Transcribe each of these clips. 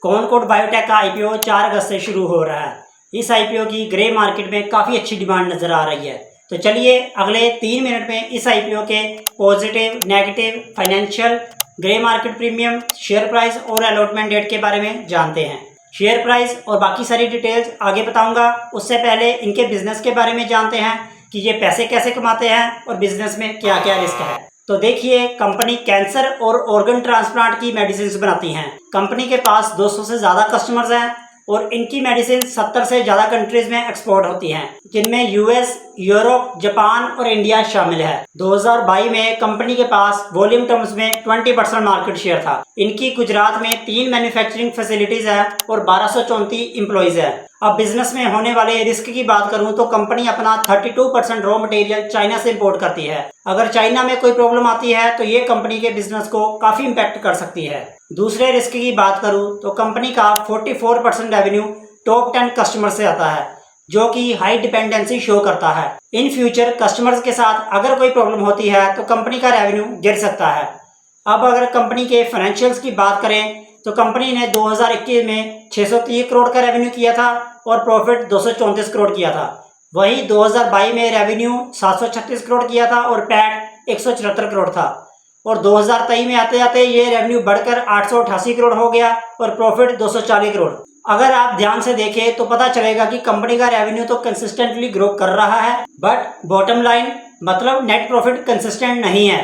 Concord biotech का IPO 4 अगस्त से शुरू हो रहा है। इस आईपीओ की ग्रे मार्केट में काफ़ी अच्छी डिमांड नज़र आ रही है। तो चलिए अगले 3 मिनट में इस आईपीओ के positive, negative, financial, grey market premium, share price और अलॉटमेंट डेट के बारे में जानते हैं। शेयर प्राइस और बाकी सारी डिटेल्स आगे बताऊंगा। उससे पहले इनके बिजनेस के बारे में जानते हैं कि ये पैसे कैसे कमाते हैं और बिजनेस में क्या क्या रिस्क है। तो देखिए, कंपनी कैंसर और ऑर्गन ट्रांसप्लांट की मेडिसिन बनाती हैं। कंपनी के पास 200 से ज़्यादा कस्टमर्स हैं और इनकी मेडिसिन 70 से ज़्यादा कंट्रीज में एक्सपोर्ट होती हैं, जिनमें यूएस, यूरोप, जापान और इंडिया शामिल है। 2022 में कंपनी के पास वॉल्यूम टर्म्स में 20% मार्केट शेयर था। इनकी गुजरात में 3 मैन्युफैक्चरिंग फैसिलिटीज है और 1234 एम्प्लॉइज है। अब बिजनेस में होने वाले रिस्क की बात करूं तो कंपनी अपना 32% रॉ मटेरियल चाइना से इंपोर्ट करती है। अगर चाइना में कोई प्रॉब्लम आती है तो ये कंपनी के बिजनेस को काफी इम्पैक्ट कर सकती है। दूसरे रिस्क की बात करूं तो कंपनी का 44% रेवेन्यू टॉप 10 कस्टमर से आता है, जो कि हाई डिपेंडेंसी शो करता है। इन फ्यूचर कस्टमर्स के साथ अगर कोई प्रॉब्लम होती है तो कंपनी का रेवेन्यू गिर सकता है। अब अगर कंपनी के फाइनेंशियल्स की बात करें तो कंपनी ने 2021 में 630 करोड़ का रेवेन्यू किया था और प्रॉफिट 234 करोड़ किया था। वही 2022 में रेवेन्यू 736 करोड़ किया था और पैट 174 करोड़ था। और 2023 में आते आते ये रेवेन्यू बढ़कर 888 करोड़ हो गया और प्रॉफिट 240 करोड़। अगर आप ध्यान से देखें तो पता चलेगा कि कंपनी का रेवेन्यू तो कंसिस्टेंटली ग्रो कर रहा है, बट बॉटम लाइन मतलब नेट प्रॉफिट कंसिस्टेंट नहीं है।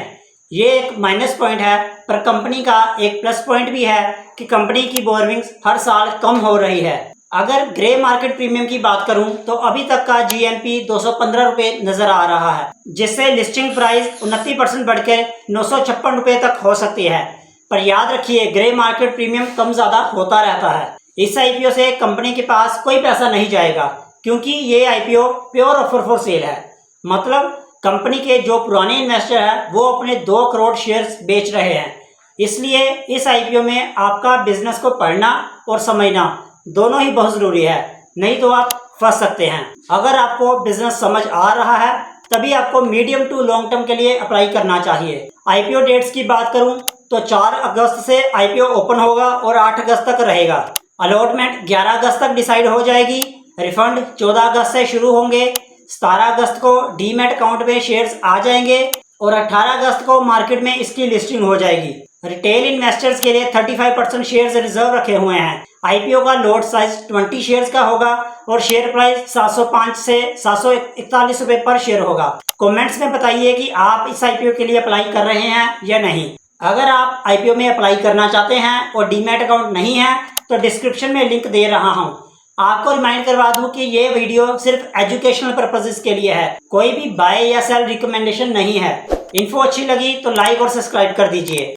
ये एक माइनस पॉइंट है, पर कंपनी का एक प्लस पॉइंट भी है कि कंपनी की बोरविंग्स हर साल कम हो रही है। अगर ग्रे मार्केट प्रीमियम की बात करूं तो अभी तक का जीएमपी 215 रुपये नजर आ रहा है, जिससे लिस्टिंग प्राइस 29% बढ़कर 956 रुपये तक हो सकती है। पर याद रखिए, ग्रे मार्केट प्रीमियम कम ज्यादा होता रहता है। इस आईपीओ से कंपनी के पास कोई पैसा नहीं जाएगा, क्योंकि ये IPO pure offer for sale है। मतलब कंपनी के जो पुराने इन्वेस्टर हैं वो अपने 2 करोड़ शेयर्स बेच रहे हैं। इसलिए इस आईपीओ में आपका बिजनेस को पढ़ना और समझना दोनों ही बहुत ज़रूरी है, नहीं तो आप फंस सकते हैं। अगर आपको बिजनेस समझ आ रहा है तभी आपको मीडियम टू लॉन्ग टर्म के लिए अप्लाई करना चाहिए। आईपीओ डेट्स की बात करूं तो 4 अगस्त से आईपीओ ओपन होगा और 8 अगस्त तक रहेगा। अलॉटमेंट 11 अगस्त तक डिसाइड हो जाएगी। रिफंड 14 अगस्त से शुरू होंगे। 17 अगस्त को डीमैट अकाउंट में शेयर्स आ जाएंगे और 18 अगस्त को मार्केट में इसकी लिस्टिंग हो जाएगी। रिटेल इन्वेस्टर्स के लिए 35% शेयर्स रिजर्व रखे हुए हैं। आईपीओ का लॉट साइज 20 शेयर्स का होगा और शेयर प्राइस 705 से 741 रुपए पर शेयर होगा। कमेंट्स में बताइए कि आप इस आईपीओ के लिए अप्लाई कर रहे हैं या नहीं। अगर आप आईपीओ में अप्लाई करना चाहते हैं और डीमैट अकाउंट नहीं है तो डिस्क्रिप्शन में लिंक दे रहा हूँ। आपको रिमाइंड करवा दूं कि ये वीडियो सिर्फ एजुकेशनल पर्पसेस के लिए है, कोई भी बाय या सेल रिकमेंडेशन नहीं है। इन्फो अच्छी लगी तो लाइक और सब्सक्राइब कर दीजिए।